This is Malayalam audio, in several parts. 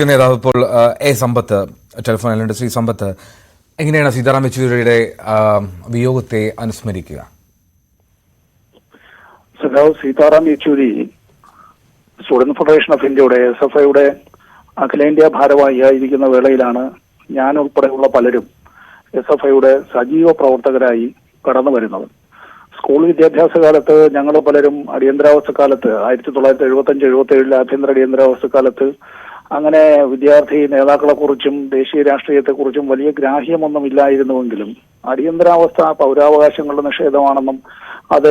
നേതാവ് ഇപ്പോൾ എ സമ്പത്ത് ടെലിഫോണിലുണ്ട്. ശ്രീ സമ്പത്ത്, എങ്ങനെയാണ് സീതാറാം യെച്ചൂരിയുടെ വിയോഗത്തെ അനുസ്മരിക്കുക? Sitaram Yechury student federation of ഇന്ത്യയുടെ SFIയുടെ അഖിലേന്ത്യാ ഭാരവാഹിയായിരിക്കുന്ന വേളയിലാണ് ഞാൻ ഉൾപ്പെടെയുള്ള പലരും SFIയുടെ സജീവ പ്രവർത്തകരായി കടന്നു വരുന്നത്. സ്കൂൾ വിദ്യാഭ്യാസ കാലത്ത് ഞങ്ങൾ പലരും അടിയന്തരാവസ്ഥ കാലത്ത് 1975-77 ആഭ്യന്തര അടിയന്തരാവസ്ഥ കാലത്ത് അങ്ങനെ വിദ്യാർത്ഥി നേതാക്കളെ കുറിച്ചും ദേശീയ രാഷ്ട്രീയത്തെ കുറിച്ചും വലിയ ഗ്രാഹ്യമൊന്നും ഇല്ലായിരുന്നുവെങ്കിലും അടിയന്തരാവസ്ഥ പൗരാവകാശങ്ങളുടെ നിഷേധമാണെന്നും അത്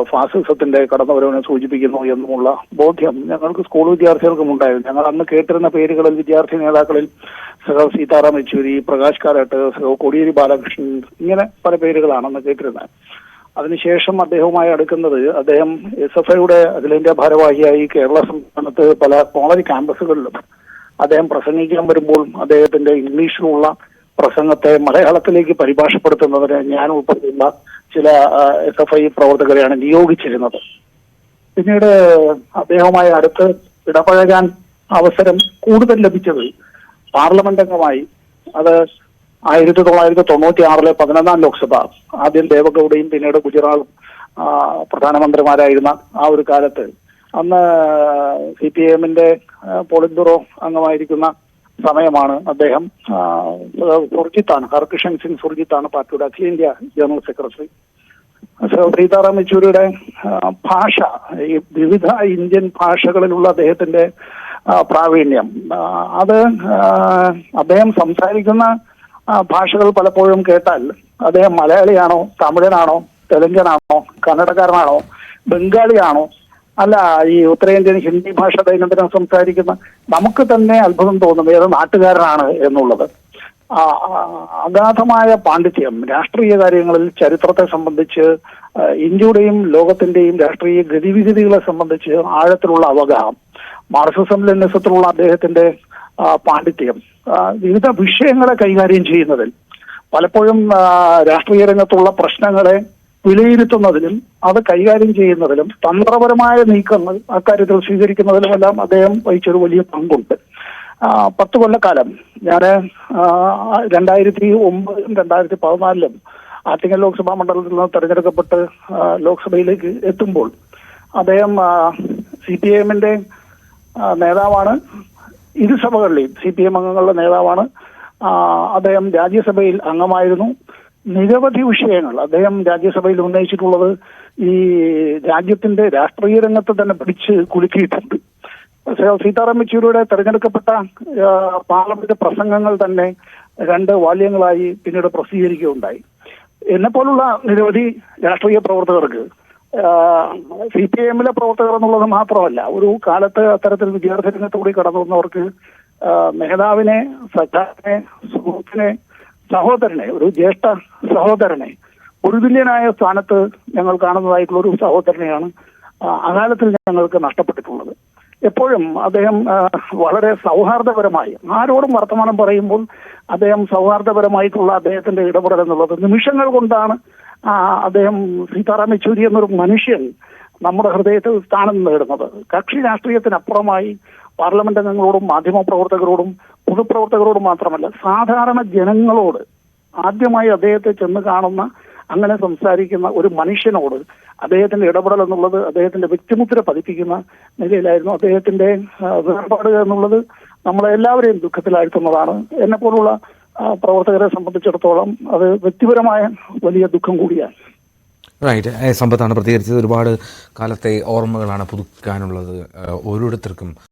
ഫാസിസത്തിന്റെ കടന്നുവരവിനെ സൂചിപ്പിക്കുന്നു എന്നുമുള്ള ബോധ്യം ഞങ്ങൾക്ക് സ്കൂൾ വിദ്യാർത്ഥികൾക്കും ഉണ്ടായിരുന്നു. ഞങ്ങൾ അന്ന് കേട്ടിരുന്ന പേരുകളിൽ വിദ്യാർത്ഥി നേതാക്കളിൽ സീതാറാം യെച്ചൂരി, പ്രകാശ് കാരാട്ട്, കോടിയേരി ബാലകൃഷ്ണൻ, ഇങ്ങനെ പല പേരുകളാണ് അന്ന് കേട്ടിരുന്നത്. അതിനുശേഷം അദ്ദേഹവുമായി അടുക്കുന്നത് അദ്ദേഹം SFIയുടെ അഖിലേന്ത്യാ ഭാരവാഹിയായി കേരള സംസ്ഥാനത്ത് പല കോളേജ് ക്യാമ്പസുകളിലും അദ്ദേഹം പ്രസംഗിക്കാൻ വരുമ്പോൾ അദ്ദേഹത്തിന്റെ ഇംഗ്ലീഷിലുള്ള പ്രസംഗത്തെ മലയാളത്തിലേക്ക് പരിഭാഷപ്പെടുത്തുന്നതിന് ഞാൻ ഉൾപ്പെടെയുള്ള ചില SFI പ്രവർത്തകരെയാണ് നിയോഗിച്ചിരുന്നത്. പിന്നീട് അദ്ദേഹവുമായി അടുത്ത് ഇടപഴകാൻ അവസരം കൂടുതൽ ലഭിച്ചത് പാർലമെന്റ് അംഗമായി. അത് 1996 11ാം ലോക്സഭ, ആദ്യം ദേവഗൌഡയും പിന്നീട് ഗുജറാളും പ്രധാനമന്ത്രിമാരായിരുന്ന ആ ഒരു കാലത്ത് അന്ന് CPIMന്റെ പോളിറ്റ് ബ്യൂറോ അംഗമായിരിക്കുന്ന സമയമാണ് അദ്ദേഹം. സുർജിത്താണ്, ഹർകിഷൻ സിംഗ് സുർജിത്താണ് പാർട്ടിയുടെ അഖിലേന്ത്യാ ജനറൽ സെക്രട്ടറി. സീതാറാം യെച്ചൂരിയുടെ ഭാഷ, ഈ വിവിധ ഇന്ത്യൻ ഭാഷകളിലുള്ള അദ്ദേഹത്തിന്റെ പ്രാവീണ്യം, അത് അദ്ദേഹം സംസാരിക്കുന്ന ഭാഷകൾ പലപ്പോഴും കേട്ടാൽ അദ്ദേഹം മലയാളിയാണോ, തമിഴനാണോ, തെലുങ്കനാണോ, കന്നഡക്കാരനാണോ, ബംഗാളിയാണോ, അല്ല ഈ ഉത്തരേന്ത്യൻ ഹിന്ദി ഭാഷ ദൈനംദിനം സംസാരിക്കുന്ന നമുക്ക് തന്നെ അത്ഭുതം തോന്നും ഏത് നാട്ടുകാരനാണ് എന്നുള്ളത്. അഗാധമായ പാണ്ഡിത്യം, രാഷ്ട്രീയ കാര്യങ്ങളിൽ ചരിത്രത്തെ സംബന്ധിച്ച്, ഇന്ത്യയുടെയും ലോകത്തിന്റെയും രാഷ്ട്രീയ ഗതിവിഗതികളെ സംബന്ധിച്ച് ആഴത്തിലുള്ള അവഗാഹം, മാർക്സിസം ലെനിനിസത്തിലുള്ള അദ്ദേഹത്തിന്റെ പാണ്ഡിത്യം, വിവിധ വിഷയങ്ങളെ കൈകാര്യം ചെയ്യുന്നതിൽ, പലപ്പോഴും രാഷ്ട്രീയ രംഗത്തുള്ള പ്രശ്നങ്ങളെ വിലയിരുത്തുന്നതിലും അത് കൈകാര്യം ചെയ്യുന്നതിലും തന്ത്രപരമായ നീക്കങ്ങൾ അക്കാര്യത്തിൽ സ്വീകരിക്കുന്നതിലുമെല്ലാം അദ്ദേഹം വഹിച്ചൊരു വലിയ പങ്കുണ്ട്. 10 കൊല്ലക്കാലം ഞാൻ 2009 2014 ആറ്റിങ്ങൽ ലോക്സഭാ മണ്ഡലത്തിൽ നിന്ന് തെരഞ്ഞെടുക്കപ്പെട്ട് ലോക്സഭയിലേക്ക് എത്തുമ്പോൾ അദ്ദേഹം CPIMന്റെ നേതാവാണ്. ഇരുസഭകളിലെയും CPIM അംഗങ്ങളുടെ നേതാവാണ്. അദ്ദേഹം രാജ്യസഭയിൽ അംഗമായിരുന്നു. നിരവധി വിഷയങ്ങൾ അദ്ദേഹം രാജ്യസഭയിൽ ഉന്നയിച്ചിട്ടുള്ളത് ഈ രാജ്യത്തിന്റെ രാഷ്ട്രീയ രംഗത്ത് തന്നെ പിടിച്ച് കുലുക്കിയിട്ടുണ്ട്. സീതാറാം യെച്ചൂരിയുടെ തെരഞ്ഞെടുക്കപ്പെട്ട പാർലമെന്റ് പ്രസംഗങ്ങൾ തന്നെ 2 വാല്യങ്ങളായി പിന്നീട് പ്രസിദ്ധീകരിക്കുകയുണ്ടായി. എന്നെപ്പോലുള്ള നിരവധി രാഷ്ട്രീയ പ്രവർത്തകർക്ക്, CPIMലെ പ്രവർത്തകർ എന്നുള്ളത് മാത്രമല്ല, ഒരു കാലത്ത് അത്തരത്തിൽ വിദ്യാർത്ഥി രംഗത്തുകൂടി കടന്നു വന്നവർക്ക് നേതാവിനെ, സഖാവിനെ, സുഹൃത്തിനെ, സഹോദരനെ, ഒരു ജ്യേഷ്ഠ സഹോദരനെ, ഒരു തുല്യനായ സ്ഥാനത്ത് ഞങ്ങൾ കാണുന്നതായിട്ടുള്ള ഒരു സഹോദരനെയാണ് അകാലത്തിൽ ഞങ്ങൾക്ക് നഷ്ടപ്പെട്ടിട്ടുള്ളത്. എപ്പോഴും അദ്ദേഹം വളരെ സൗഹാർദ്ദപരമായി ആരോടും വർത്തമാനം പറയുമ്പോൾ അദ്ദേഹം സൗഹാർദ്ദപരമായിട്ടുള്ള അദ്ദേഹത്തിന്റെ ഇടപെടൽ എന്നുള്ളത് നിമിഷങ്ങൾ കൊണ്ടാണ്. അദ്ദേഹം സീതാറാം യെച്ചൂരി എന്നൊരു മനുഷ്യൻ നമ്മുടെ ഹൃദയത്തിൽ സ്ഥാനം നേടുന്നത്. കക്ഷി രാഷ്ട്രീയത്തിനപ്പുറമായി പാർലമെന്റ് അംഗങ്ങളോടും മാധ്യമപ്രവർത്തകരോടും പൊതുപ്രവർത്തകരോടും മാത്രമല്ല, സാധാരണ ജനങ്ങളോട് ആദ്യമായി അദ്ദേഹത്തെ ചെന്ന് കാണുന്ന, അങ്ങനെ സംസാരിക്കുന്ന ഒരു മനുഷ്യനോട് അദ്ദേഹത്തിന്റെ ഇടപെടൽ എന്നുള്ളത് അദ്ദേഹത്തിന്റെ വ്യക്തിമുദ്ര പതിപ്പിക്കുന്ന നിലയിലായിരുന്നു. അദ്ദേഹത്തിന്റെ വേർപാട് എന്നുള്ളത് നമ്മളെ എല്ലാവരെയും ദുഃഖത്തിലാഴ്ത്തുന്നതാണ്. എന്നെ പോലുള്ള പ്രവർത്തകരെ സംബന്ധിച്ചിടത്തോളം അത് വ്യക്തിപരമായ വലിയ ദുഃഖം കൂടിയാണ്. റൈറ്റ്. സമ്പത്താണ് പ്രതികരിച്ചത്. ഒരുപാട് കാലത്തെ ഓർമ്മകളാണ് പുതുക്കാനുള്ളത് ഓരോരുത്തർക്കും.